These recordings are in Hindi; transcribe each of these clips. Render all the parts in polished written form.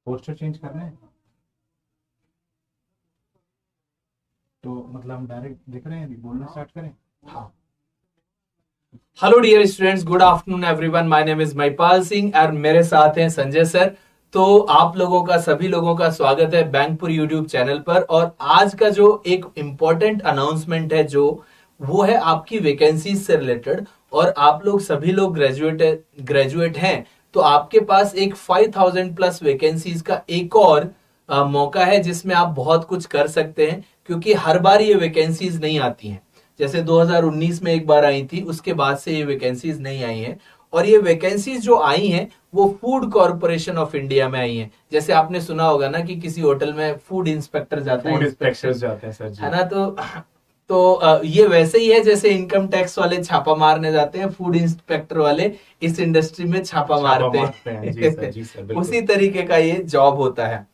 पोस्टर चेंज करना है तो मतलब हम डायरेक्ट दिख रहे हैं, अभी बोलना स्टार्ट करें। हाँ। Hello dear students, good afternoon everyone. My name is Mahipal Singh और मेरे साथ हैं संजय सर। तो आप लोगों का, सभी लोगों का स्वागत है बैंकपुर यूट्यूब चैनल पर। और आज का जो एक इम्पोर्टेंट अनाउंसमेंट है, जो वो है आपकी वैकेंसीज से रिलेटेड। और आप लोग सभी लोग ग्रेजुएट हैं, तो आपके पास एक 5000 प्लस वैकेंसीज का एक और मौका है जिसमें आप बहुत कुछ कर सकते हैं, क्योंकि हर बार ये वैकेंसीज नहीं आती हैं। जैसे 2019 में एक बार आई थी, उसके बाद से ये वैकेंसीज नहीं आई हैं। और ये वैकेंसीज जो आई हैं वो फूड कॉरपोरेशन ऑफ इंडिया में आई हैं। जैसे आपने सुना होगा ना कि किसी होटल में फूड इंस्पेक्टर जाता है, फूड इंस्पेक्शन, इंस्पेक्टर्स जाते हैं सर जी। है ना। तो ये वैसे ही है जैसे इनकम टैक्स वाले छापा मारने जाते हैं, फूड इंस्पेक्टर वाले इस इंडस्ट्री में छापा मारते हैं जी सर, हैं। जी सर, बिल्कुल। उसी तरीके का ये जॉब होता है।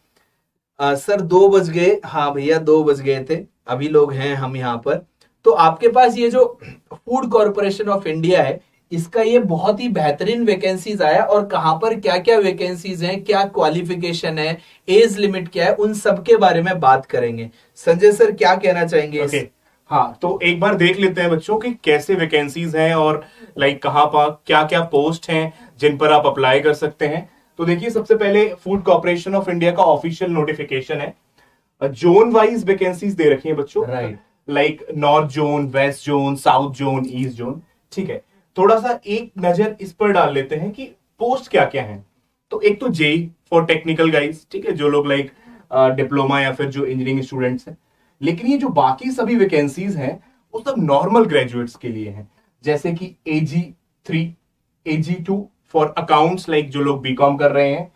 सर 2 बज गए। हाँ भैया, 2 बज गए थे। अभी लोग हैं हम यहाँ पर। तो आपके पास ये जो फूड कॉरपोरेशन ऑफ इंडिया है, इसका ये बहुत ही बेहतरीन वैकेंसीज आया। और कहाँ पर क्या क्या वैकेंसीज हैं, क्या क्वालिफिकेशन है, एज लिमिट क्या है, उन सब के बारे में बात करेंगे। संजय सर क्या कहना चाहेंगे ओके। हाँ, तो एक बार देख लेते हैं बच्चों कि कैसे वैकेंसीज हैं और लाइक कहाँ पर क्या क्या पोस्ट हैं जिन पर आप अप्लाई कर सकते हैं। तो देखिए, सबसे पहले फूड कॉर्पोरेशन ऑफ इंडिया का ऑफिशियल नोटिफिकेशन है। जोन वाइज वैकेंसीज दे रखी हैं बच्चों, right. Like north zone, west zone, south zone, east zone. ठीक है, थोड़ा सा एक नजर इस पर डाल लेते हैं कि पोस्ट क्या क्या है। तो एक तो जेई फॉर टेक्निकल गाइज, ठीक है, जो लोग लाइक डिप्लोमा या फिर जो इंजीनियरिंग स्टूडेंट्स हैं। लेकिन ये जो बाकी सभी वैकेंसीज हैं वो सब नॉर्मल ग्रेजुएट्स के लिए हैं, जैसे कि AG3, AG2 for accounts, like जो लोग बीकॉम कर रहे हैं,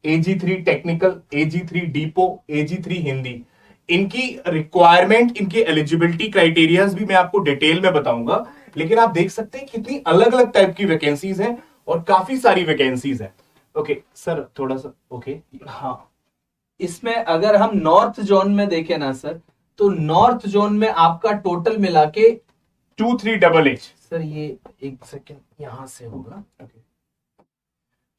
AG3 technical, AG3 depot, AG3 Hindi. इनकी रिक्वायरमेंट, इनके एलिजिबिलिटी क्राइटेरियाज भी मैं आपको डिटेल में बताऊंगा। लेकिन आप देख सकते हैं कितनी अलग अलग टाइप की वैकेंसीज हैं और काफी सारी वैकेंसीज हैं। ओके सर, थोड़ा सा ओके। हाँ, इसमें अगर हम नॉर्थ जोन में देखें ना सर, तो नॉर्थ जोन में आपका टोटल मिला के 2388। सर ये एक सेकेंड यहां से होगा।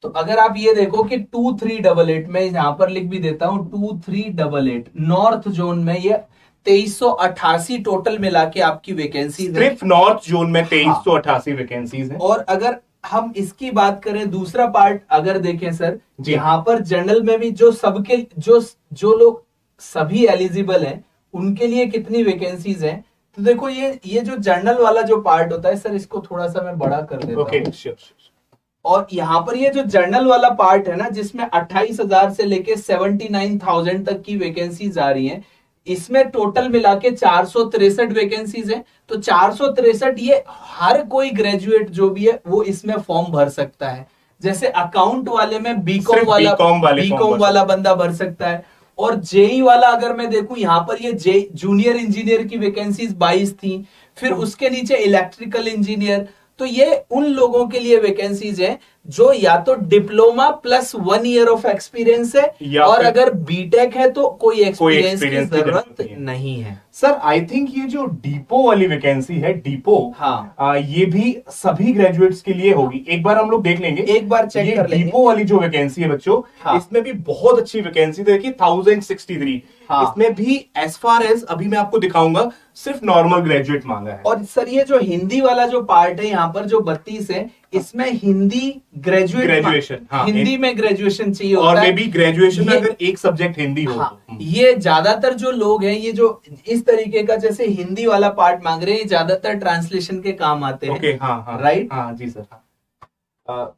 तो अगर आप ये देखो कि 2388, मैं यहां पर लिख भी देता हूं 2388, नॉर्थ जोन में ये 2388 टोटल मिला के आपकी वैकेंसी है सिर्फ नॉर्थ जोन में हाँ। 2388 वैकेंसीज हैं। और अगर हम इसकी बात करें, दूसरा पार्ट अगर देखें सर, जी। यहां पर जनरल में भी जो सबके जो जो लोग सभी एलिजिबल हैं, उनके लिए कितनी वैकेंसीज हैं। तो देखो, ये जो जनरल वाला जो पार्ट होता है सर, इसको थोड़ा सा मैं बड़ा कर देता ओके, हूं। श्योर। और यहाँ पर ये जो जर्नल वाला पार्ट है ना, जिसमें 28,000 से लेके 79,000 तक की वैकेंसीज आ रही हैं, इसमें टोटल मिला के 463 वैकेंसीज है। तो 463, ये हर कोई ग्रेजुएट जो भी है वो इसमें फॉर्म भर सकता है। जैसे अकाउंट वाले में बीकॉम वाला बंदा भर सकता है। और जेई वाला अगर मैं देखूं, यहाँ पर ये जे जूनियर इंजीनियर की वैकेंसीज 22 थी। फिर उसके नीचे इलेक्ट्रिकल इंजीनियर। तो ये उन लोगों के लिए वैकेंसीज है जो या तो diploma plus 1 year of experience है, और अगर बीटेक है तो कोई एक्सपीरियंस की जरूरत नहीं है। सर आई थिंक ये जो डीपो वाली वैकेंसी है, डीपो, हाँ, ये भी सभी ग्रेजुएट्स के लिए होगी। एक बार हम लोग देख लेंगे, एक बार चेक कर लेंगे। डीपो वाली जो वैकेंसी है बच्चों, हाँ, इसमें भी बहुत अच्छी वैकेंसी देखिए, 1063। हाँ, इसमें भी एज फार एज अभी मैं आपको दिखाऊंगा, सिर्फ नॉर्मल ग्रेजुएट मांगा है। और सर ये जो हिंदी वाला जो पार्ट है यहाँ पर जो 32 है, इसमें हिंदी ग्रेजुएशन, हिंदी में ग्रेजुएशन चाहिए और होता मे है। बी ग्रेजुएशन अगर एक सब्जेक्ट हिंदी हो हाँ, तो। ये ज्यादातर जो लोग हैं, ये जो इस तरीके का जैसे हिंदी वाला पार्ट मांग रहे हैं, ये ज्यादातर ट्रांसलेशन के काम आते हैं। ओके, हाँ हाँ, राइट। हाँ जी सर।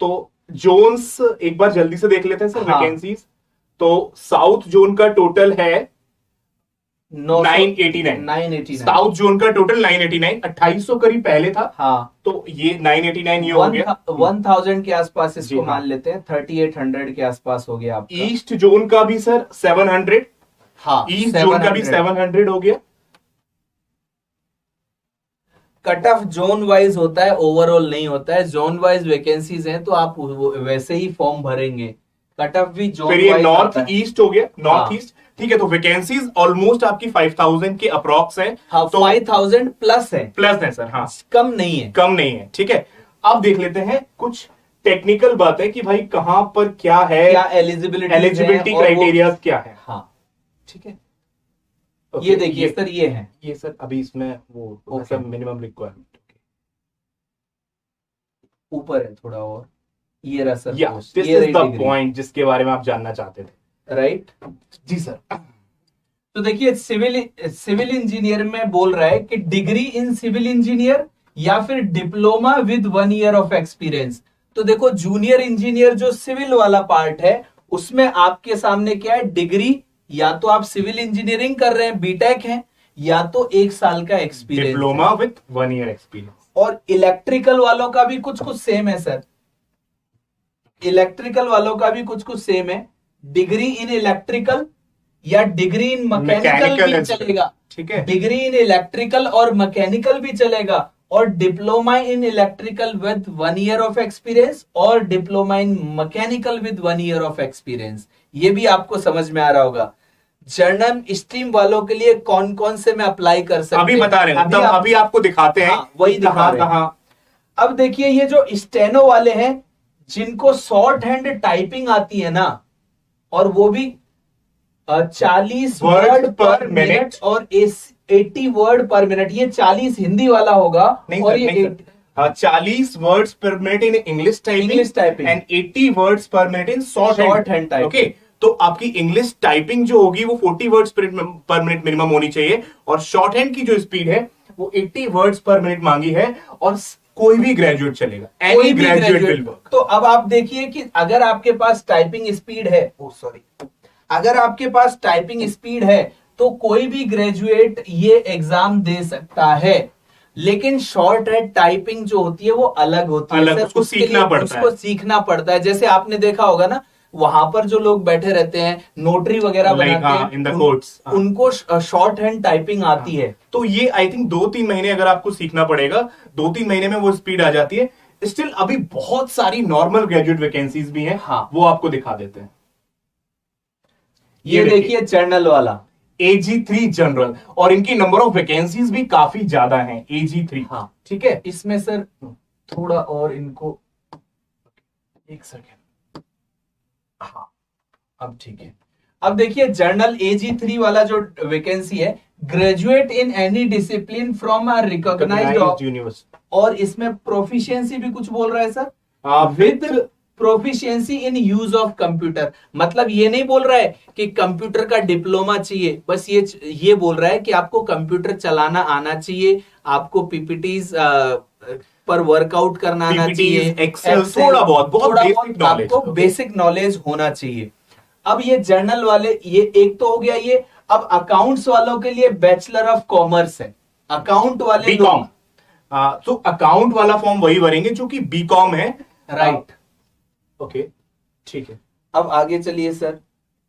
तो जोन्स एक बार जल्दी से देख लेते हैं सर, हाँ, वैकेंसीज। तो साउथ जोन का टोटल है 989। साउथ जोन का टोटल 989, 2800 करीब पहले था। हाँ, तो ये 989 ये हो गया। 1000 के आसपास इसको हाँ। मान लेते हैं, 3800 के आसपास हो गया आपका। ईस्ट जोन का भी सर 700। हाँ, ईस्ट जोन का भी 700 हो गया। कट ऑफ जोन वाइज होता है, ओवरऑल नहीं होता है। जोन वाइज वैकेंसीज हैं तो आप वैसे ही फॉर्म भरेंगे। कट ऑफ भी जोन फिर ये वाइज नॉर्थ ईस्ट हो गया, नॉर्थ हाँ। ईस्ट। ठीक है, तो वैकेंसीज ऑलमोस्ट आपकी 5000 के अप्रॉक्स है। हाँ, तो 5000 प्लस है, प्लस है सर, हाँ, कम नहीं है। कम नहीं है। ठीक है, अब देख लेते हैं कुछ टेक्निकल बात है कि भाई कहां पर क्या है, क्या एलिजिबिलिटी क्राइटेरिया क्या है। हाँ ठीक है। ये देखिए सर, ये है, ये सर अभी इसमें वो सब मिनिमम रिक्वायरमेंट ऊपर है थोड़ा और, ये रहा sir, this is the point जिसके बारे में आप जानना चाहते थे, राइट? जी सर। तो देखिए सिविल इंजीनियर में बोल रहा है कि डिग्री इन सिविल इंजीनियर या फिर diploma with 1 year of experience. तो देखो जूनियर इंजीनियर जो सिविल वाला पार्ट है उसमें आपके सामने क्या है, डिग्री, या तो आप सिविल इंजीनियरिंग कर रहे हैं, बीटेक है, या तो 1 साल का experience, diploma with 1 year experience. और इलेक्ट्रिकल वालों का भी कुछ कुछ सेम है सर, इलेक्ट्रिकल वालों का भी कुछ कुछ सेम है, डिग्री इन इलेक्ट्रिकल या डिग्री इन मैकेनिकल भी चलेगा, ठीक है, डिग्री इन इलेक्ट्रिकल और मैकेनिकल भी चलेगा, और diploma in electrical with 1 year of experience और diploma in mechanical with 1 year of experience. ये भी आपको समझ में आ रहा होगा। जर्नल स्ट्रीम वालों के लिए कौन कौन से में अप्लाई कर सकते हैं, अभी बता रहे हैं, अभी आपको दिखाते हैं। हाँ, वही दिखा रहे हैं। अब देखिए ये जो स्टेनो वाले हैं जिनको शॉर्ट हैंड टाइपिंग आती है ना, और वो भी 40 वर्ड पर मिनट और 80 वर्ड पर मिनट, ये 40 हिंदी वाला होगा, और ये 40 वर्ड्स पर minute in English typing and 80 words पर minute in short hand typing. Okay, तो आपकी इंग्लिश टाइपिंग जो होगी वो 40 वर्ड्स पर मिनट मिनिमम होनी चाहिए, और शॉर्ट हैंड की जो स्पीड है वो 80 वर्ड्स पर मिनट मांगी है, और कोई भी ग्रेजुएट चलेगा, एनी ग्रेजुएट विल वर्क। तो अब आप देखिए कि अगर आपके पास टाइपिंग स्पीड है, अगर आपके पास टाइपिंग स्पीड है तो कोई भी ग्रेजुएट ये एग्जाम दे सकता है, लेकिन शॉर्ट हैंड टाइपिंग जो होती है वो अलग होती है सर, उसको सीखना पड़ता है। जैसे आपने देखा होगा ना, वहां पर जो लोग बैठे रहते हैं, नोटरी वगैरह बनाते हैं, इन द कोर्ट्स, उनको शॉर्ट हैंड टाइपिंग आती है। तो ये आई थिंक 2-3 महीने अगर आपको सीखना पड़ेगा, 2-3 महीने में वो स्पीड आ जाती है। स्टिल अभी बहुत सारी नॉर्मल ग्रेजुएट वैकेंसीज भी हैं, हाँ, वो आपको दिखा देते हैं। ये देखिए जनरल वाला AG3 जनरल, और इनकी नंबर ऑफ वैकेंसीज भी काफी ज्यादा हैं, AG3। हाँ, ठीक है। इसमें सर थोड़ा और इनको, एक सेकेंड, हाँ अब ठीक है। अब देखिए जर्नल AG3 वाला जो वैकेंसी है, graduate in any discipline from a recognised university, और इसमें प्रोफिशिएंसी भी कुछ बोल रहा है sir, with proficiency in use of computer. मतलब ये नहीं बोल रहा है कि कंप्यूटर का डिप्लोमा चाहिए, बस ये बोल रहा है कि आपको कंप्यूटर चलाना आना चाहिए, आपको पीपीटीज पर वर्कआउट करना आना चाहिए, एक्सेल थोड़ा बहुत आपको बेसिक नॉलेज होना चाहिए। अब ये जर्नल वाले, ये एक तो हो गया ये। अब अकाउंट्स वालों के लिए बैचलर ऑफ कॉमर्स है, अकाउंट वाले बीकॉम, तो अकाउंट वाला फॉर्म वही भरेंगे जो कि बीकॉम है, राइट? ओके, ठीक है। अब आगे चलिए सर,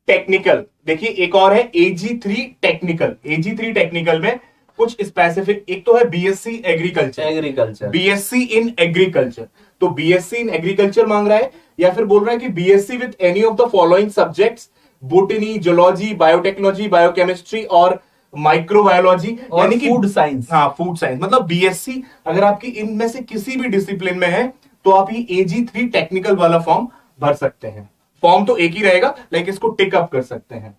टेक्निकल देखिए, एक और है AG3 टेक्निकल। AG3 टेक्निकल में कुछ स्पेसिफिक, एक तो है BSc agriculture, BSc in agriculture. तो BSc इन एग्रीकल्चर मांग रहा है, या फिर बोल रहा है कि BSc with any of the following subjects, botany, zoology, biotechnology, biochemistry और माइक्रोबायोलॉजी, यानी कि फूड साइंस। हाँ, फूड साइंस। मतलब BSc अगर आपकी इनमें से किसी भी डिसिप्लिन में है तो आप ये AG3 टेक्निकल वाला फॉर्म भर सकते हैं। फॉर्म तो एक ही रहेगा, लाइक इसको टिक अप कर सकते हैं।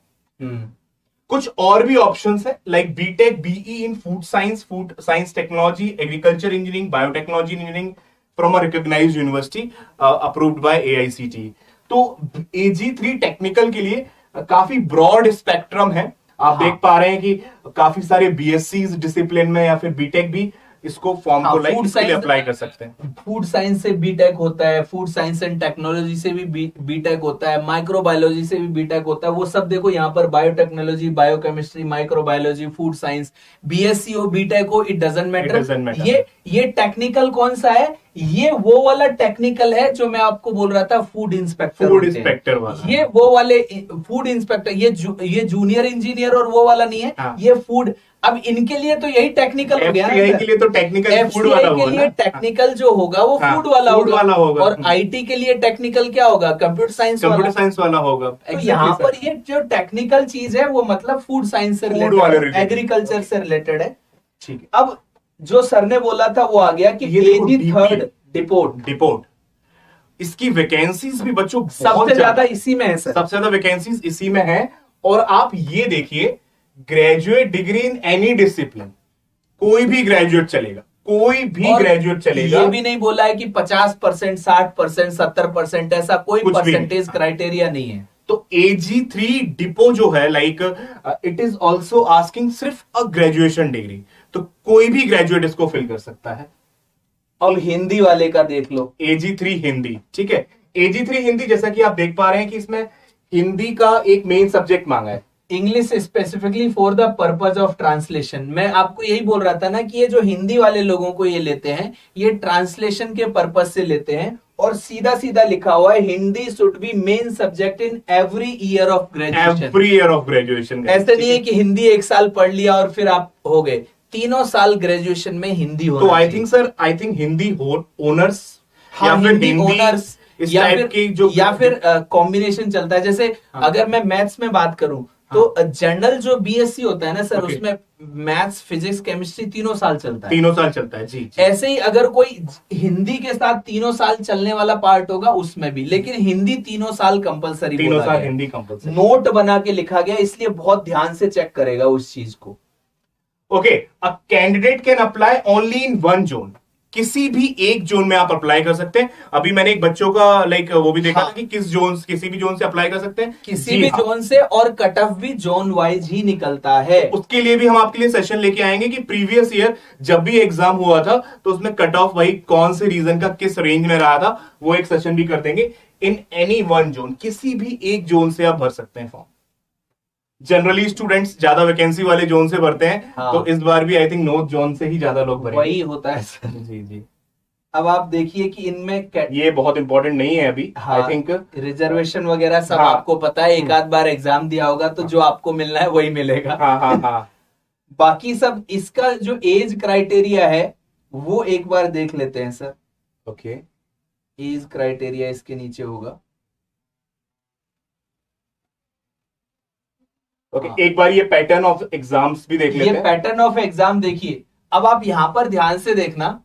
कुछ और भी ऑप्शंस है, like BTech, BE in food science technology, agriculture engineering, biotechnology engineering from a recognised university approved by AICTE। तो AG3 टेक्निकल के लिए काफी ब्रॉड स्पेक्ट्रम है। आप देख पा रहे हैं कि काफी सारे BSc डिसिप्लिन में या फिर बीटेक भी इसको फॉर्म को लाइक इसके लिए अप्लाई कर सकते हैं। फूड साइंस से बीटेक होता है, फूड साइंस एंड टेक्नोलॉजी से भी बीटेक होता है, माइक्रोबायोलॉजी से भी बीटेक होता है। वो सब देखो यहाँ पर biotechnology, biochemistry, microbiology, food science, BSc हो, बीटेक हो, इट डजंट मैटर। ये टेक्निकल कौन सा है? ये वो वाला टेक्निकल है जो मैं आपको बोल रहा था, फूड इंस्पेक्टर वाला। ये वो वाले फूड इंस्पेक्टर, ये जूनियर इंजीनियर और वो वाला नहीं है। हाँ। ये फूड, अब इनके लिए तो यही टेक्निकल हो गया ना। FCI के लिए तो टेक्निकल फूड वाला होगा, के लिए टेक्निकल जो होगा वो फूड वाला होगा, और IT के लिए टेक्निकल क्या होगा? कंप्यूटर साइंस वाला होगा। तो यहाँ पर ये जो टेक्निकल चीज है वो मतलब फूड साइंस से रिलेटेड, एग्रीकल्चर से रिलेटेड है। ठीक है। अब जो सर ने बोला था वो आ गया कि AG3 डिपोर्ट। इसकी वैकेंसीज भी बच्चों बहुत सबसे ज्यादा इसी में है सर। सबसे ज्यादा वैकेंसीज इसी में है। और आप ये देखिए, graduate degree in any discipline, कोई भी ग्रेजुएट चलेगा, कोई भी ग्रेजुएट चलेगा। ये भी नहीं बोला है कि 50%, 60%, 70%, ऐसा कोई परसेंटेज क्राइटेरिया नहीं है। तो AG3 डिपो जो है, like it is also asking सिर्फ अ ग्रेजुएशन डिग्री, तो कोई भी ग्रेजुएट इसको फिल कर सकता है। अब हिंदी वाले का देख लो, AG3 हिंदी, ठीक है। AG3 हिंदी, जैसा कि आप देख पा रहे हैं कि इसमें हिंदी का एक मेन सब्जेक्ट मांगा है, English specifically for the purpose of translation. मैं आपको यही बोल रहा था ना कि ये जो हिंदी वाले लोगों को ये लेते हैं, ये ट्रांसलेशन के पर्पज से लेते हैं। और सीधा सीधा लिखा हुआ है, Hindi should be main subject in every year of graduation. Every year of graduation. ऐसे नहीं है कि हिंदी एक साल पढ़ लिया और फिर आप हो गए, तीनों साल ग्रेजुएशन में हिंदी होना तो आई थिंक हिंदी ओनर्स, हाँ, या फिर हिंदी ऑनर्स, इस या टाइप फिर की जो, या फिर कॉम्बिनेशन चलता है। जैसे हाँ। अगर मैं मैथ्स में बात करूं तो जनरल जो BSc होता है ना सर, Okay. उसमें मैथ्स, फिजिक्स, केमिस्ट्री तीनों साल चलता है। तीनों साल चलता है, जी। ऐसे ही अगर कोई हिंदी के साथ तीनों साल चलने वाला पार्ट होगा उसमें भी, लेकिन हिंदी तीनों साल कंपलसरी, तीनों साल हिंदी कंपलसरी, नोट बना के लिखा गया, इसलिए बहुत ध्यान से चेक करेगा उस चीज को। Okay, a candidate can apply only in one zone, किसी भी एक जोन में आप अप्लाई कर सकते हैं। अभी मैंने एक बच्चों का वो भी देखा हाँ। था कि किस जोन, किसी भी जोन से अप्लाई कर सकते हैं, किसी भी जोन से, और कट ऑफ भी जोन वाइज ही निकलता है। उसके लिए भी हम आपके लिए सेशन लेके आएंगे कि प्रीवियस ईयर जब भी एग्जाम हुआ था तो उसमें कट ऑफ भाई कौन से रीजन का किस रेंज में रहा था, वो एक सेशन भी कर देंगे। इन एनी वन जोन, किसी भी एक जोन से आप भर सकते हैं फॉर्म। जनरली स्टूडेंट्स ज्यादा वैकेंसी वाले जोन से भरते हैं, हाँ। तो इस बार भी आई थिंक नॉर्थ जोन से ही ज्यादा लोग भरेंगे। वही होता है सर। जी जी। अब आप देखिए कि इनमें ये बहुत इंपॉर्टेंट नहीं है अभी, आई थिंक रिजर्वेशन वगैरह सब हाँ। आपको पता है, एक आध बार एग्जाम दिया होगा तो जो आपको मिलना है वही मिलेगा। हाँ हाँ हाँ। बाकी सब, इसका जो एज क्राइटेरिया है वो एक बार देख लेते हैं सर। ओके, एज क्राइटेरिया इसके नीचे होगा। ओके, हाँ। एक बार ये पैटर्न ऑफ एग्जाम्स भी देख लेते ये हैं। पैटर्न ऑफ एग्जाम देखिए, अब आप यहां पर ध्यान से देखना,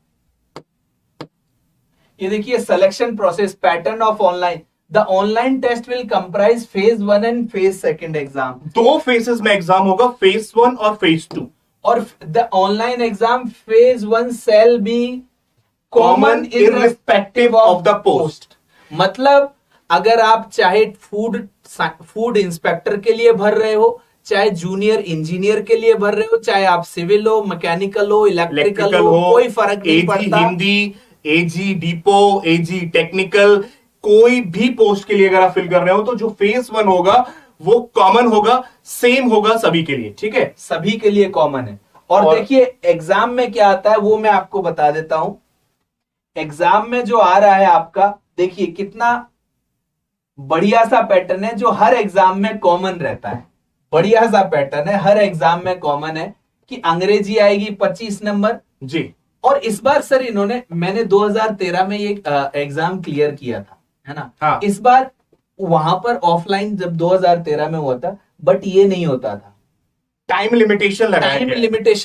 ये देखिए selection process, pattern of online. The online test will comprise phase 1 and phase 2 exam. दो फेजेस में एग्जाम होगा, फेज 1 और फेज 2। और the online exam phase 1 shall be common irrespective of the post. मतलब अगर आप चाहे फूड इंस्पेक्टर के लिए भर रहे हो, चाहे जूनियर इंजीनियर के लिए भर रहे हो, चाहे आप सिविल हो, मैकेनिकल हो, इलेक्ट्रिकल हो, कोई फर्क नहीं पड़ता। Hindi, AG depot, AG technical, कोई भी पोस्ट के लिए अगर आप फिल कर रहे हो तो जो फेज 1 होगा वो कॉमन होगा, सेम होगा सभी के लिए, ठीक है, सभी के लिए कॉमन है। और देखिए एग्जाम में क्या आता है वो मैं आपको बता देता हूं। एग्जाम में जो आ रहा है आपका, देखिए कितना बढ़िया सा पैटर्न है जो हर एग्जाम में कॉमन रहता है। बढ़िया सा पैटर्न है, हर एग्जाम में कॉमन है कि अंग्रेजी आएगी 25 नंबर जी। और इस बार सर मैंने 2013 में ये एग्जाम क्लियर किया था, है ना। हाँ। इस बार वहां पर ऑफलाइन जब 2013 में हुआ था, बट ये नहीं होता था, टाइम लिमिटेशन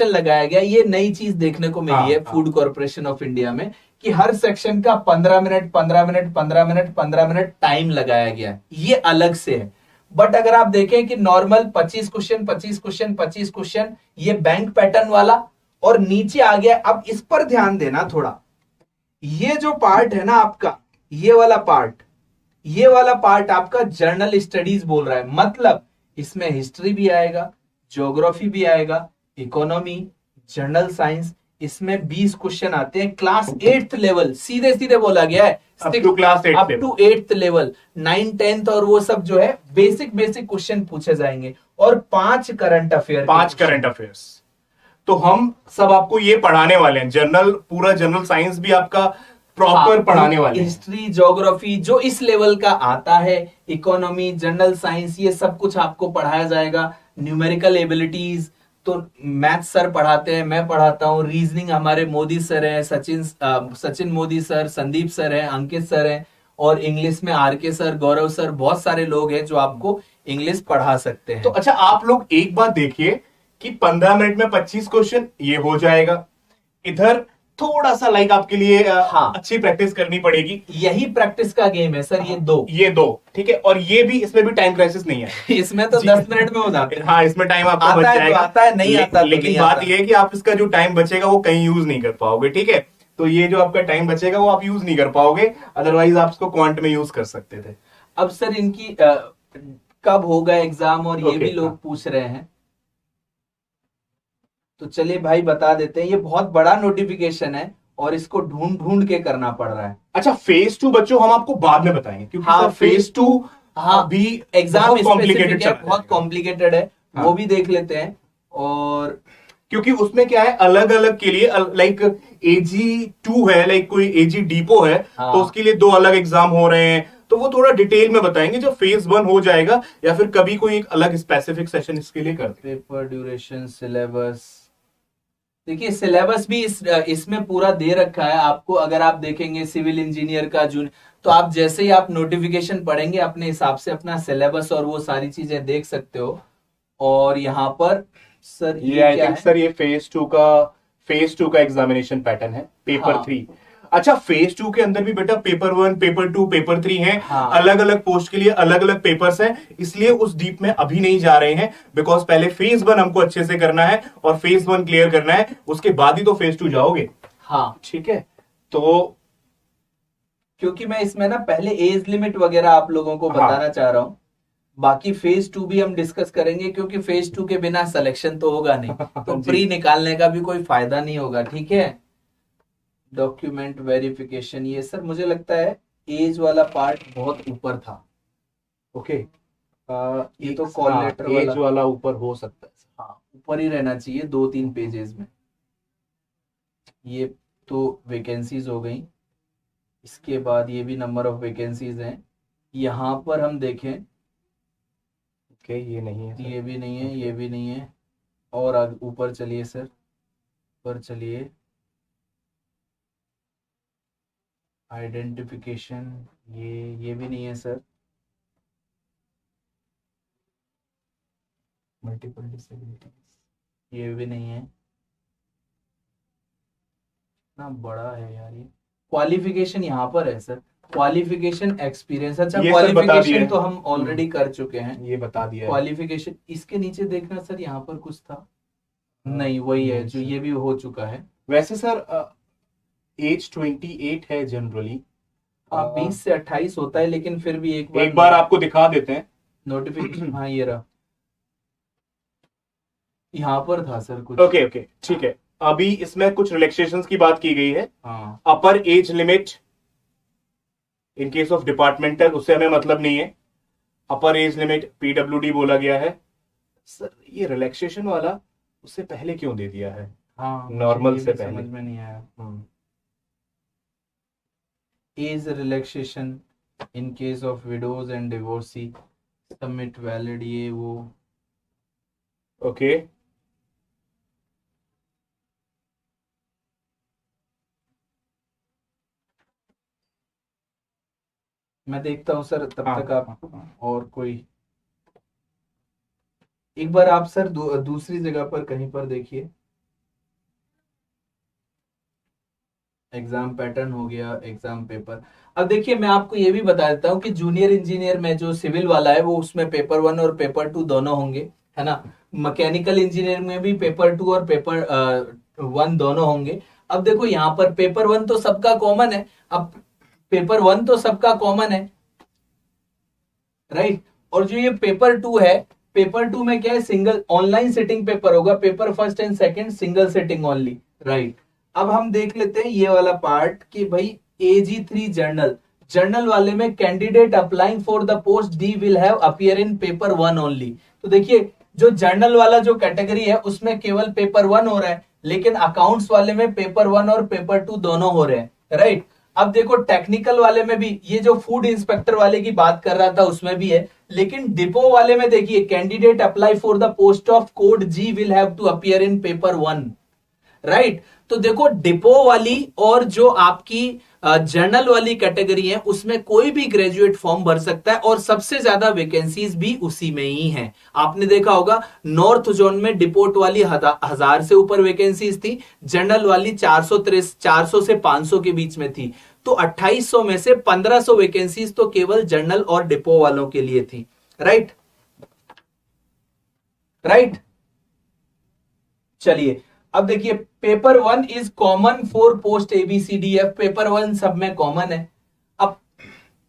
लगाया गया। ये नई चीज देखने को मिली है फूड कॉर्पोरेशन ऑफ इंडिया में, कि हर सेक्शन का 15 minute 15 minute 15 minute 15 minute time लगाया गया। ये अलग से है। बट अगर आप देखें कि नॉर्मल 25 क्वेश्चन 25 क्वेश्चन 25 क्वेश्चन, ये बैंक पैटर्न वाला, और नीचे आ गया। अब इस पर ध्यान देना थोड़ा, ये जो पार्ट है ना आपका, ये वाला पार्ट आपका जर्नल स्टडीज बोल रहा है। मतलब इसमें हिस्ट्री भी आएगा, ज्योग्राफी भी आएगा, इकोनॉमी, जनरल साइंस, इसमें 20 क्वेश्चन आते हैं। क्लास 8th लेवल, सीधे सीधे बोला गया है, up to class 8 up to 8th level, 9th 10th और वो सब जो है बेसिक क्वेश्चन पूछे जाएंगे। और 5 करंट अफेयर्स। तो हम सब आपको ये पढ़ाने वाले हैं, पूरा जनरल साइंस भी आपका प्रॉपर पढ़ाने वाले हैं। हिस्ट्री, ज्योग्राफी जो इस लेवल का आता है, इकोनॉमी, जनरल साइंस, ये सब कुछ आपको पढ़ाया जाएगा। न्यूमेरिकल एबिलिटीज तो मैथ्स सर पढ़ाते हैं, मैं पढ़ाता हूँ। रीजनिंग हमारे मोदी सर हैं, सचिन मोदी सर, संदीप सर हैं, अंकित सर हैं। और इंग्लिश में RK सर, गौरव सर, बहुत सारे लोग हैं जो आपको इंग्लिश पढ़ा सकते हैं। तो अच्छा, आप लोग एक बात देखिए कि 15 मिनट में 25 क्वेश्चन ये हो जाएगा। इधर थोड़ा सा लाइक आपके लिए हाँ। अच्छी प्रैक्टिस करनी पड़ेगी। यही प्रैक्टिस का गेम है सर, ये दो ठीक है, और ये भी, इसमें भी टाइम क्राइसिस नहीं है। इसमें तो जी। 10 मिनट में हो जाते हैं। हाँ, इसमें टाइम आपका बच आता है तो जाएगा। आता है, नहीं आता तो लेकिन नहीं बात आता। ये है कि आप इसका जो टाइम बचेगा वो कहीं यूज नहीं कर पाओगे, ठीक है। तो ये जो आपका टाइम बचेगा वो आप यूज नहीं कर पाओगे, अदरवाइज आप इसको क्वांट में यूज कर सकते थे। अब सर इनकी कब होगा एग्जाम, और ये ओके, भी लोग हाँ। पूछ रहे हैं, तो चलिए भाई बता देते हैं। ये बहुत बड़ा नोटिफिकेशन है और इसको ढूंढ ढूंढ के करना पड़ रहा है। अच्छा, फेज 2 बच्चों हम आपको बाद में बताएंगे, क्योंकि हाँ, सर फेज 2 हाँ, अभी एग्जाम बहुत कॉम्प्लिकेटेड स्पेसिफिक है, बहुत कॉम्प्लिकेटेड है। हाँ। वो भी देख लेते हैं। और क्योंकि उसमें क्या है, अलग अलग के लिए लाइक AG2 है, लाइक कोई AG डिपो है, हाँ। तो उसके लिए 2 अलग एग्जाम हो रहे हैं, तो वो थोड़ा डिटेल में बताएंगे जब फेज 1 हो जाएगा, या फिर कभी कोई एक अलग स्पेसिफिक सेशन इसके लिए करते हैं। पेपर ड्यूरेशन, सिलेबस, देखिए सिलेबस भी इसमें पूरा दे रखा है आपको। अगर आप देखेंगे सिविल इंजीनियर का तो आप जैसे ही आप नोटिफिकेशन पढ़ेंगे अपने हिसाब से अपना सिलेबस और वो सारी चीजें देख सकते हो। और यहाँ पर सर ये आई क्या थिंक है? सर ये फेज 2 का एग्जामिनेशन पैटर्न है, पेपर हाँ। 3। अच्छा, फेज 2 के अंदर भी बेटा पेपर 1, पेपर 2, पेपर 3 है। हाँ। अलग अलग पोस्ट के लिए अलग अलग पेपर्स हैं, इसलिए उस डीप में अभी नहीं जा रहे हैं, बिकॉज पहले फेज 1 हमको अच्छे से करना है और फेज 1 क्लियर करना है, उसके बाद ही तो फेज 2 जाओगे। हाँ, ठीक है। तो क्योंकि मैं इसमें ना पहले एज लिमिट वगैरह आप लोगों को हाँ। बताना चाह रहा हूँ। बाकी फेज 2 भी हम डिस्कस करेंगे, क्योंकि फेज 2 के बिना सिलेक्शन तो होगा नहीं, तो जी। प्री निकालने का भी कोई फायदा नहीं होगा। ठीक है। डॉक्यूमेंट वेरिफिकेशन, ये सर मुझे लगता है एज वाला पार्ट बहुत ऊपर था। ओके, ये तो कॉल लेटर एज वाला ऊपर हो सकता है। हाँ, ऊपर ही रहना चाहिए 2-3 पेजेस में। ये तो वैकेंसीज हो गई। इसके बाद ये भी नंबर ऑफ वैकेंसीज हैं। यहाँ पर हम देखें, ओके, ये नहीं है सर। ये भी नहीं है, ये भी नहीं है। और आगे ऊपर चलिए सर, ऊपर चलिए। आइडेंटिफिकेशन, ये भी नहीं है सर। मल्टीपल डिसेबिलिटीज, ये भी नहीं है। ना बड़ा है यार ये। क्वालिफिकेशन यहाँ पर है सर, क्वालिफिकेशन एक्सपीरियंस। अच्छा, ये सर बता दिया क्वालिफिकेशन है। तो हम ऑलरेडी कर चुके हैं। ये बता दिया है। क्वालिफिकेशन इसके नीचे देखना सर, यहाँ पर कुछ था नहीं, वही है जो ये भी हो चुका है। वैसे सर एज 28 है जनरली। हाँ, 20 से 28 होता है, लेकिन फिर भी एक बार आपको दिखा देते हैं नोटिफिकेशन। हाँ, ये रहा, यहाँ पर था सर कुछ। ओके ओके, ठीक है। अभी इसमें कुछ रिलैक्सेशंस की बात की गई है। हाँ, अपर age limit in case of departmental, उससे हमें मतलब नहीं है। अपर एज लिमिट PWD बोला गया है। सर ये रिलैक्सेशन वाला उससे पहले क्यों दे दिया है? हाँ, नॉर्मल ये से भी पहले समझ में नहीं आया। Age relaxation in case of widows and divorcee, submit valid, ये वो। ओके। मैं देखता हूँ सर, तब हाँ, तक आप हाँ। और कोई एक बार आप सर दूसरी जगह पर कहीं पर देखिए। एग्जाम पैटर्न हो गया, एग्जाम पेपर। अब देखिए मैं आपको ये भी बता देता हूँ कि जूनियर इंजीनियर में जो सिविल वाला है वो उसमें पेपर 1 और पेपर 2 दोनों होंगे, है ना। मैकेनिकल इंजीनियर में भी पेपर 2 और पेपर 1 दोनों होंगे। अब देखो यहाँ पर पेपर 1 तो सबका कॉमन है। अब पेपर 1 तो सबका कॉमन है, राइट। और जो ये पेपर 2 है, पेपर 2 में क्या है, सिंगल ऑनलाइन सिटिंग पेपर होगा। Paper first and second single sitting only, right. अब हम देख लेते हैं ये वाला पार्ट कि भाई AG3 जर्नल वाले में candidate applying for the post D will have appear in paper 1 only. तो देखिए जो जर्नल वाला जो कैटेगरी है उसमें केवल पेपर 1 हो रहा है, लेकिन अकाउंट्स वाले में पेपर 1 और पेपर 2 दोनों हो रहे हैं, राइट। अब देखो टेक्निकल वाले में भी, ये जो फूड इंस्पेक्टर वाले की बात कर रहा था उसमें भी है, लेकिन डिपो वाले में देखिए candidate apply for the post of code G will have to appear in paper 1, right. तो देखो डिपो वाली और जो आपकी जनरल वाली कैटेगरी है उसमें कोई भी ग्रेजुएट फॉर्म भर सकता है और सबसे ज्यादा वैकेंसीज भी उसी में ही है। आपने देखा होगा नॉर्थ जोन में डिपोट वाली 1000 से ऊपर वैकेंसीज थी, जनरल वाली 400 से 500 के बीच में थी। तो 2800 में से 1500 वैकेंसीज तो केवल जनरल और डिपो वालों के लिए थी। Right right. चलिए अब देखिए, paper 1 is common for post ABCDF। Paper 1 सब में कॉमन है। अब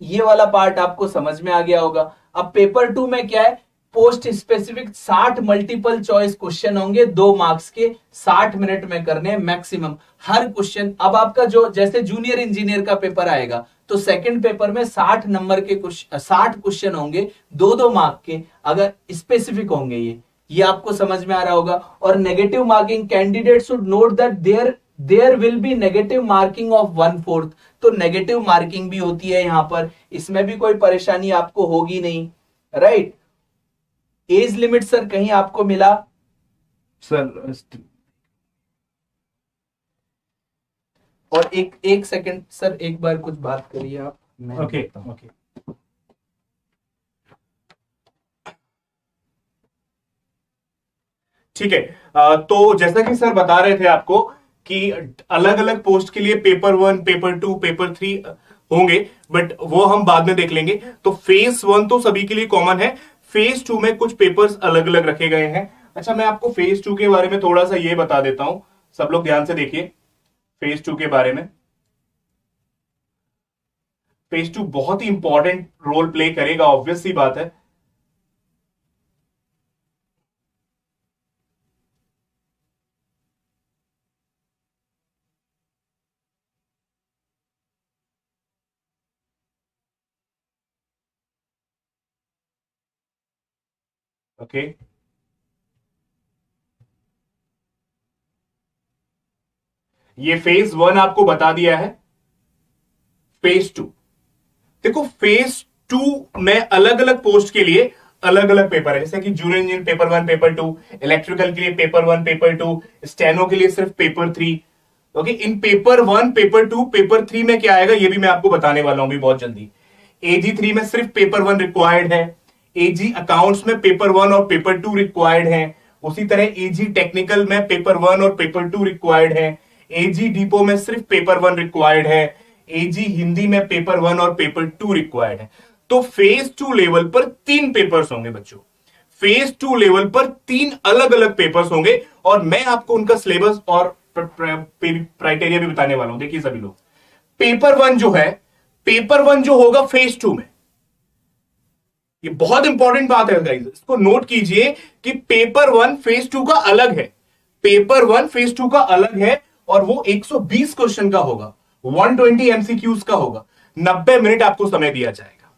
ये वाला पार्ट आपको समझ में आ गया होगा। अब पेपर 2 में क्या है, post specific 60 multiple choice question होंगे 2 मार्क्स के, 60 मिनट में करने मैक्सिमम हर क्वेश्चन। अब आपका जो जैसे जूनियर इंजीनियर का पेपर आएगा तो सेकंड पेपर में 60 नंबर के 60 क्वेश्चन होंगे 2-2 मार्क के, अगर स्पेसिफिक होंगे ये आपको समझ में आ रहा होगा। और negative marking, candidate should note that there will be negative marking of 1/4। तो नेगेटिव मार्किंग भी होती है यहां पर, इसमें भी कोई परेशानी आपको होगी नहीं। राइट। एज लिमिट सर कहीं आपको मिला? सर और एक सेकंड सर, एक बार कुछ बात करिए आप। ओके। ठीक है। तो जैसा कि सर बता रहे थे आपको कि अलग अलग पोस्ट के लिए पेपर 1, पेपर 2, पेपर 3 होंगे, बट वो हम बाद में देख लेंगे। तो फेज 1 तो सभी के लिए कॉमन है, फेज 2 में कुछ पेपर्स अलग अलग रखे गए हैं। अच्छा, मैं आपको फेज 2 के बारे में थोड़ा सा ये बता देता हूं, सब लोग ध्यान से देखिए फेज 2 के बारे में। फेज 2 बहुत ही इंपॉर्टेंट रोल प्ले करेगा, ऑब्वियस सी बात है। ओके, ये फेज 1 आपको बता दिया है। फेज 2 देखो, फेज 2 में अलग अलग पोस्ट के लिए अलग अलग पेपर है, जैसे कि junior engineer paper 1, paper 2, electrical के लिए पेपर 1, पेपर 2, स्टेनो के लिए सिर्फ पेपर 3। ओके, इन पेपर 1, पेपर 2, पेपर 3 में क्या आएगा ये भी मैं आपको बताने वाला हूं भी बहुत जल्दी। AG 3 में सिर्फ पेपर 1 रिक्वायर्ड है, AG अकाउंट्स में पेपर 1 और पेपर 2 रिक्वायर्ड है, उसी तरह AG टेक्निकल में पेपर 1 और पेपर 2 रिक्वायर्ड है, AG डिपो में सिर्फ पेपर 1 रिक्वायर्ड है, AG हिंदी में पेपर 1 और पेपर 2 रिक्वायर्ड है। तो फेज 2 लेवल पर 3 पेपर्स होंगे बच्चों। फेज 2 लेवल पर 3 अलग अलग पेपर्स होंगे और मैं आपको उनका सिलेबस और क्राइटेरिया भी बताने वाला हूं। देखिए सभी लोग, पेपर 1 जो है, पेपर 1 जो होगा फेज 2 में, ये बहुत इंपॉर्टेंट बात है गाइस, इसको नोट कीजिए कि पेपर 1 फेज 2 का अलग है। पेपर 1 फेज 2 का अलग है और वो 120 क्वेश्चन का होगा, 120 MCQs का होगा, 90 मिनट आपको समय दिया जाएगा।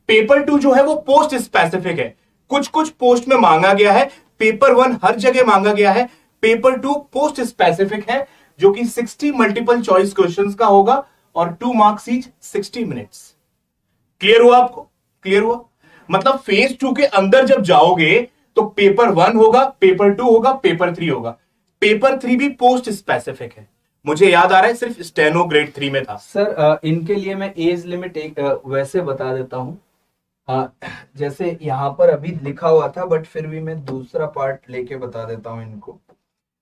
पेपर 2 जो है वो पोस्ट स्पेसिफिक है, कुछ कुछ पोस्ट में मांगा गया है, पेपर 1 हर जगह मांगा गया है, पेपर 2 पोस्ट स्पेसिफिक है जो कि 60 मल्टीपल चॉइस क्वेश्चंस का होगा और 2 मार्क्स ईच, 60 मिनट्स। क्लियर हुआ आपको? क्लियर हुआ? मतलब फेज 2 के अंदर जब जाओगे तो पेपर 1 होगा, पेपर 2 होगा, पेपर 3 होगा। पेपर 3 भी पोस्ट स्पेसिफिक है, मुझे याद आ रहा है सिर्फ स्टेनो ग्रेड 3 में था। सर इनके लिए मैं एज लिमिट एक वैसे बता देता हूं। जैसे यहां पर अभी लिखा हुआ था बट फिर भी मैं दूसरा पार्ट लेके बता देता हूं इनको।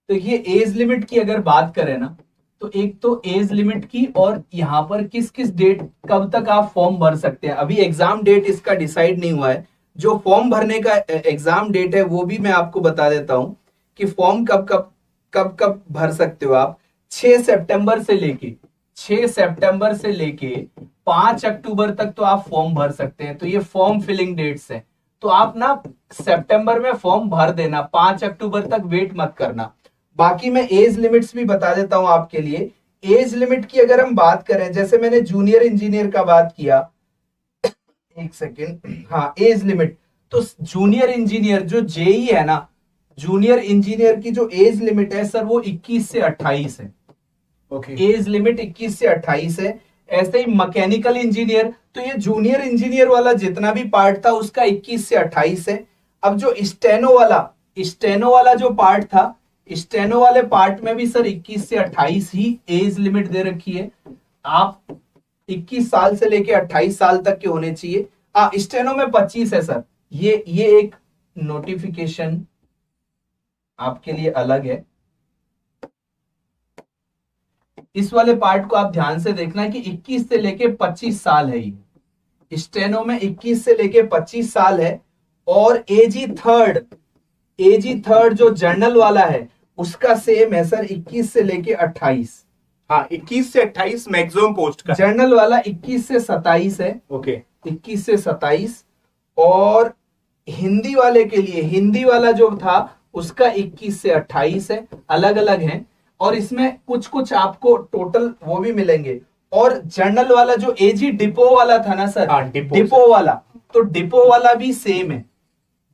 तो ये एज लिमिट की अगर बात करें ना, तो एक तो एज लिमिट की और यहाँ पर किस किस डेट कब तक आप फॉर्म भर सकते हैं। अभी एग्जाम डेट इसका डिसाइड नहीं हुआ है, जो फॉर्म भरने का एग्जाम डेट है वो भी मैं आपको बता देता हूं कि फॉर्म कब कब कब कब भर सकते हो आप। 6 सितंबर से लेके 5 अक्टूबर तक तो आप फॉर्म भर सकते हैं। तो ये फॉर्म फिलिंग डेट्स है, तो आप ना सितंबर में फॉर्म भर देना, 5 अक्टूबर तक वेट मत करना। बाकी मैं एज लिमिट्स भी बता देता हूं आपके लिए। एज लिमिट की अगर हम बात करें, जैसे मैंने जूनियर इंजीनियर का बात किया, एक सेकेंड, हाँ एज लिमिट, तो जूनियर इंजीनियर जो जेई है ना, जूनियर इंजीनियर की जो एज लिमिट है सर वो 21 से 28 है। ओके, एज लिमिट 21 से 28 है। ऐसे ही मैकेनिकल इंजीनियर, तो ये जूनियर इंजीनियर वाला जितना भी पार्ट था उसका 21 से 28 है। अब जो स्टेनो वाला जो पार्ट था स्टेनो वाले पार्ट में भी सर 21 से 28 ही एज लिमिट दे रखी है। आप 21 साल से लेके 28 साल तक के होने चाहिए। स्टेनो में 25 है सर। ये एक नोटिफिकेशन आपके लिए अलग है। इस वाले पार्ट को आप ध्यान से देखना कि 21 से लेके 25 साल है ये। स्टेनो में 21 से लेके 25 साल है। और एजी थर्ड जो जर्नल वाला है उसका सेम है सर, 21 से लेके 28। हाँ, 21 से 28 मैक्सिमम पोस्ट का। जर्नल वाला 21 से 27 है। ओके, 21 से 27। और हिंदी वाले के लिए, हिंदी वाला जो था उसका 21 से 28 है। अलग अलग है। और इसमें कुछ कुछ आपको टोटल वो भी मिलेंगे। और जर्नल वाला जो एजी डिपो वाला था ना सर, डिपो वाला, तो डिपो वाला भी सेम है।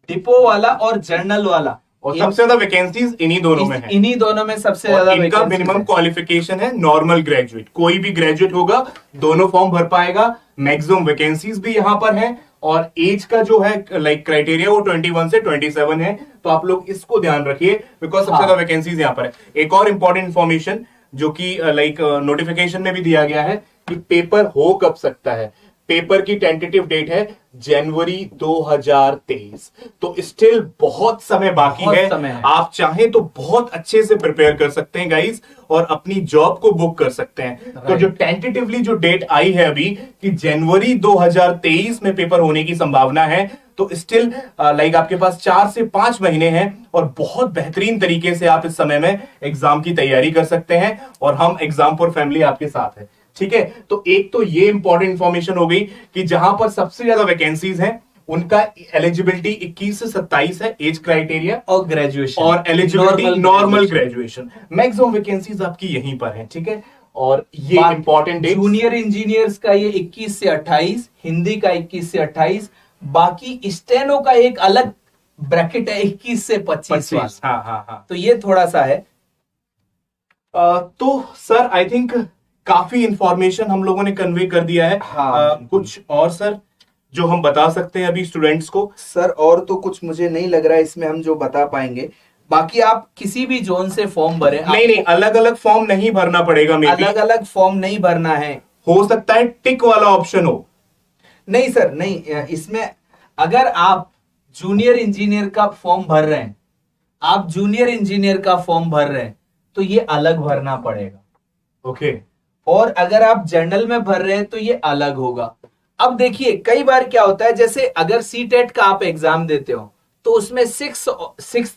डिपो वाला और जर्नल वाला, और सबसे ज्यादा वैकेंसीज इन्हीं दोनों में है। इन्हीं दोनों में सबसे और ज्यादा इनका मिनिमम क्वालिफिकेशन है नॉर्मल ग्रेजुएट। कोई भी ग्रेजुएट होगा दोनों फॉर्म भर पाएगा। मैक्सिमम वैकेंसीज भी यहाँ पर है। और एज का जो है लाइक क्राइटेरिया वो 21 से 27 है। तो आप लोग इसको ध्यान रखिए बिकॉज सबसे ज्यादा वैकेंसीज यहाँ पर है। एक और इंपॉर्टेंट इन्फॉर्मेशन जो कि लाइक नोटिफिकेशन में भी दिया गया है कि पेपर हो कब सकता है। पेपर की टेंटेटिव डेट है जनवरी 2023। तो स्टिल बहुत समय बाकी है। आप चाहें तो बहुत अच्छे से प्रिपेयर कर सकते हैं गाइस और अपनी जॉब को बुक कर सकते हैं। तो जो टेंटेटिवली जो डेट आई है अभी कि जनवरी 2023 में पेपर होने की संभावना है, तो स्टिल लाइक आपके पास 4 से 5 महीने हैं और बहुत बेहतरीन तरीके से आप इस समय में एग्जाम की तैयारी कर सकते हैं। और हम एग्जाम फॉर फैमिली आपके साथ है। ठीक है, तो एक तो ये इंपॉर्टेंट इंफॉर्मेशन हो गई कि जहां पर सबसे ज्यादा वैकेंसीज हैं उनका एलिजिबिलिटी 21 से 27 है एज क्राइटेरिया, और ग्रेजुएशन और eligibility normal graduation. Maximum vacancies आपकी यहीं पर है। ठीक है, और ये इंपॉर्टेंट डेट, जूनियर इंजीनियर्स का ये 21 से 28, हिंदी का 21 से 28, बाकी स्टेनो का एक अलग ब्रैकेट है 21 से 25। हाँ। तो ये थोड़ा सा है। तो सर आई थिंक काफी इंफॉर्मेशन हम लोगों ने कन्वे कर दिया है। कुछ और सर जो हम बता सकते हैं अभी स्टूडेंट्स को? सर और तो कुछ मुझे नहीं लग रहा है इसमें हम जो बता पाएंगे। बाकी आप किसी भी जोन से फॉर्म भरें। नहीं, अलग अलग फॉर्म नहीं भरना पड़ेगा। अलग अलग फॉर्म नहीं भरना है। हो सकता है टिक वाला ऑप्शन हो। नहीं सर, नहीं। इसमें अगर आप जूनियर इंजीनियर का फॉर्म भर रहे हैं, आप जूनियर इंजीनियर का फॉर्म भर रहे हैं तो ये अलग भरना पड़ेगा। ओके। और अगर आप जनरल में भर रहे हैं तो ये अलग होगा। अब देखिए कई बार क्या होता है, जैसे अगर सीटेट का आप एग्जाम देते हो तो उसमें 6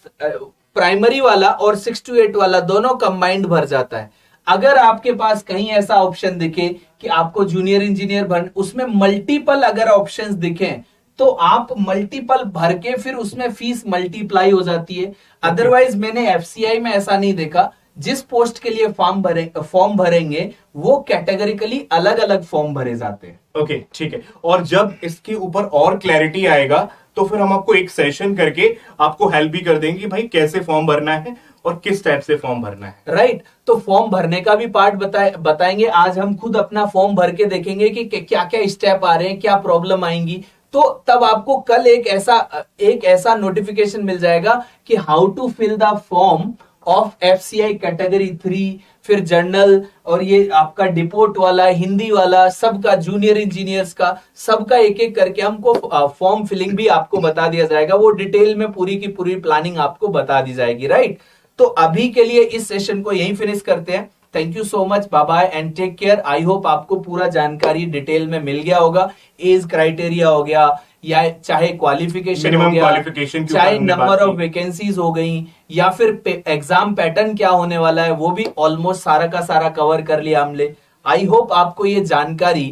प्राइमरी वाला और 6 to 8 वाला दोनों कंबाइंड भर जाता है। अगर आपके पास कहीं ऐसा ऑप्शन दिखे कि आपको जूनियर इंजीनियर भर, उसमें मल्टीपल अगर ऑप्शंस दिखें तो आप मल्टीपल भर के फिर उसमें फीस मल्टीप्लाई हो जाती है। अदरवाइज मैंने एफसीआई में ऐसा नहीं देखा। जिस पोस्ट के लिए फॉर्म भरेंगे वो कैटेगरिकली अलग अलग फॉर्म भरे जाते हैं। ओके, ठीक है। और जब इसके ऊपर और क्लैरिटी आएगा तो फिर हम आपको एक सेशन करके आपको हेल्प भी कर देंगे भाई कैसे फॉर्म भरना है और किस टाइप से फॉर्म भरना है। राइट। तो फॉर्म भरने का भी पार्ट बताएंगे। आज हम खुद अपना फॉर्म भर के देखेंगे कि क्या क्या स्टेप आ रहे हैं, क्या प्रॉब्लम आएंगी। तो तब आपको कल एक ऐसा नोटिफिकेशन मिल जाएगा कि how to fill the form of FCI category 3, फिर जर्नल, और ये आपका डिपोट वाला, हिंदी वाला, सबका, जूनियर इंजीनियर्स का, सबका एक एक करके हमको फॉर्म फिलिंग भी आपको बता दिया जाएगा। वो डिटेल में पूरी की पूरी प्लानिंग आपको बता दी जाएगी। राइट। तो अभी के लिए इस सेशन को यहीं फिनिश करते हैं। Thank you so much, bye bye and take care. I hope आपको पूरा जानकारी डिटेल में मिल गया होगा। एज क्राइटेरिया हो गया, या चाहे क्वालिफिकेशन हो गया, चाहे नंबर ऑफ वैकेंसीज हो गई, या फिर एग्जाम पैटर्न क्या होने वाला है, वो भी ऑलमोस्ट सारा का सारा कवर कर लिया हमने। आई होप आपको ये जानकारी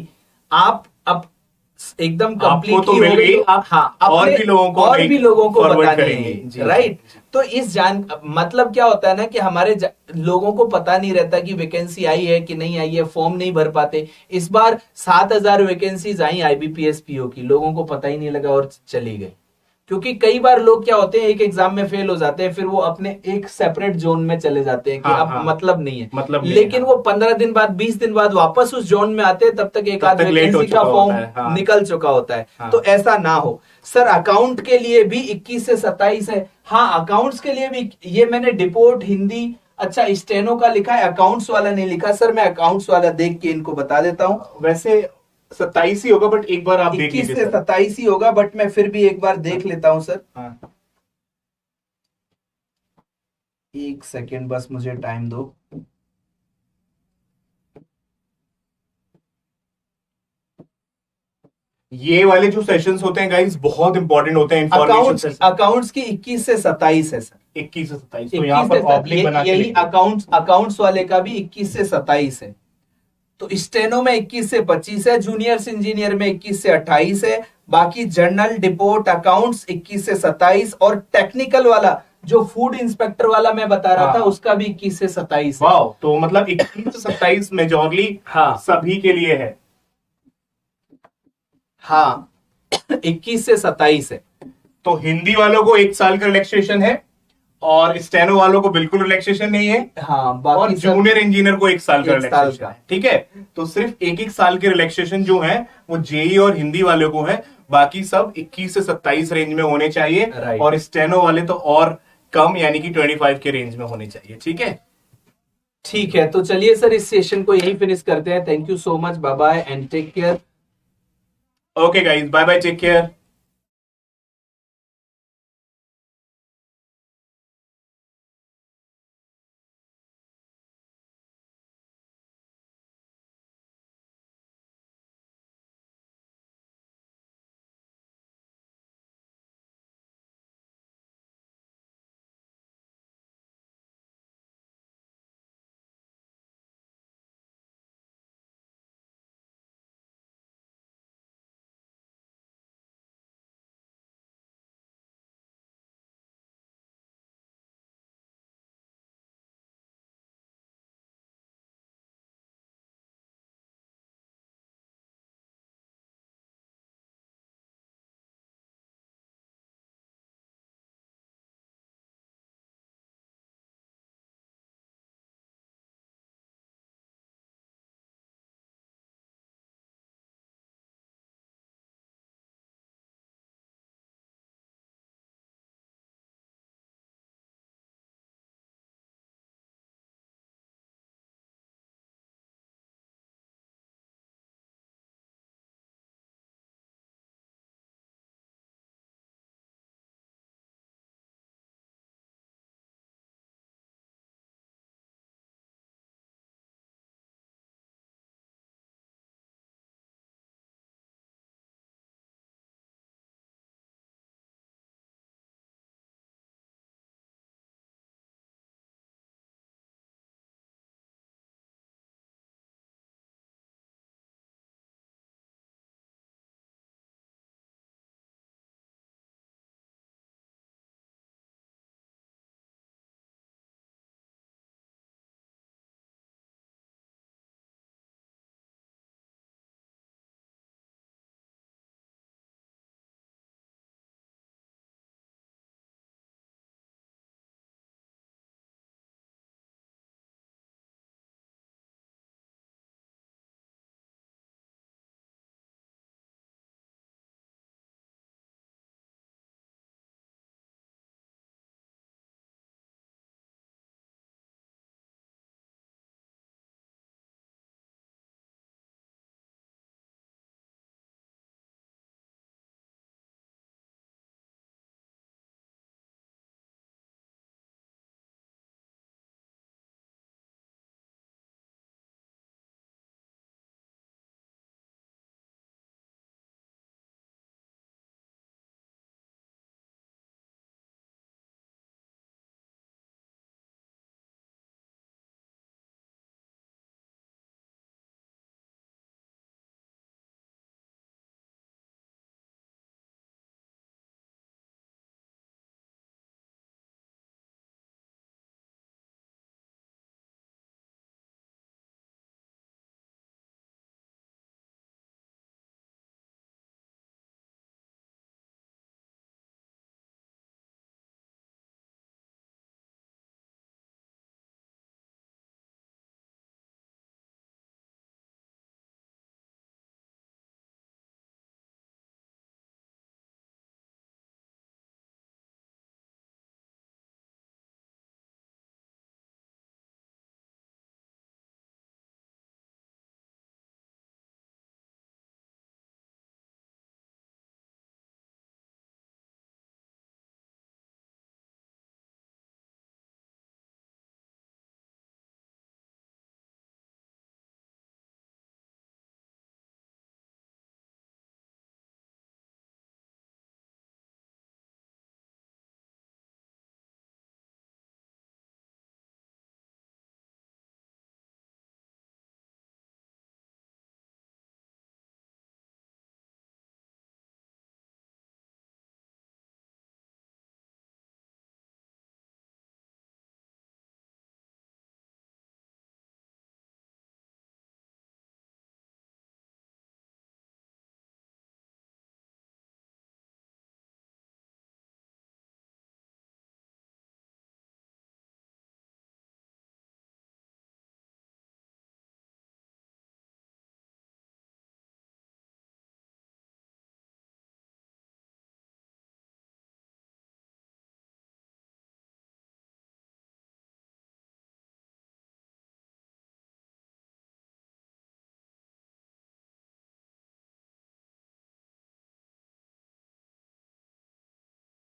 आप अब एकदम कंप्लीट तो मिल गई। और भी लोगों को बतानी है। राइट। तो मतलब क्या होता है ना कि हमारे लोगों को पता नहीं रहता कि वैकेंसी आई है कि नहीं आई है, फॉर्म नहीं भर पाते। इस बार 7,000 वैकेंसीज आई IBPS PO की, लोगों को पता ही नहीं लगा और चली गई। क्योंकि कई बार लोग क्या होते हैं, एक एग्जाम में फेल हो जाते हैं, फिर वो अपने एक सेपरेट जोन में चले जाते हैं कि हाँ, अब हाँ, मतलब नहीं है, मतलब नहीं, लेकिन हाँ। वो 15 दिन बाद 20 दिन बाद वापस उस जोन में आते हैं, तब तक एक आध तब तक लेट हो वैकेंसी का चुका फॉर्म होता है, हाँ। निकल चुका होता है। हाँ। तो ऐसा ना हो सर। अकाउंट के लिए भी 21 से 27 है। हाँ, अकाउंट्स के लिए भी ये मैंने डिपोर्ट हिंदी, अच्छा स्टेनो का लिखा है, अकाउंट्स वाला नहीं लिखा सर। मैं अकाउंट्स वाला देख के इनको बता देता हूँ। वैसे 27 ही होगा, बट एक बार आप देख 21 लीजिए से सर। 27 ही होगा, बट मैं फिर भी एक बार देख लेता हूँ सर। हाँ। एक सेकेंड बस मुझे टाइम दो। ये वाले जो सेशंस होते हैं गाइस बहुत इंपॉर्टेंट होते हैं, इंफॉर्मेशन सेशन। अकाउंट्स की 21 से 27 है सर। 21 से 27, तो यहाँ पर ऑब्लिक बना के यही लिख दो। अकाउंट्स वाले का भी 21 से 27 है। तो स्टेनो में 21 से 25 है, जूनियर्स इंजीनियर में 21 से 28 है, बाकी जर्नल डिपोर्ट अकाउंट्स 21 से 27, और टेक्निकल वाला जो फूड इंस्पेक्टर वाला मैं बता रहा था, हाँ। उसका भी 21 से 27 है। वाह, तो मतलब 21 से 27 मेजॉरली हाँ सभी के लिए है। हाँ 21 से 27 है। तो हिंदी वालों को 1 साल का रिलैक्सेशन है, और स्टेनो वालों को बिल्कुल रिलैक्सेशन नहीं है, हाँ और बाकी सब जूनियर इंजीनियर को 1 साल का 1 साल रिलैक्सेशन का। है। ठीक है, तो सिर्फ एक साल के रिलैक्सेशन जो है वो जेई और हिंदी वाले को है, बाकी सब 21 से 27 रेंज में होने चाहिए। Right. और स्टेनो वाले तो और कम, यानी कि 25 के रेंज में होने चाहिए। ठीक है, ठीक है, तो चलिए सर इस सेशन को यही फिनिश करते हैं। Thank you so much, bye bye and take care. Okay guys, bye bye, take care.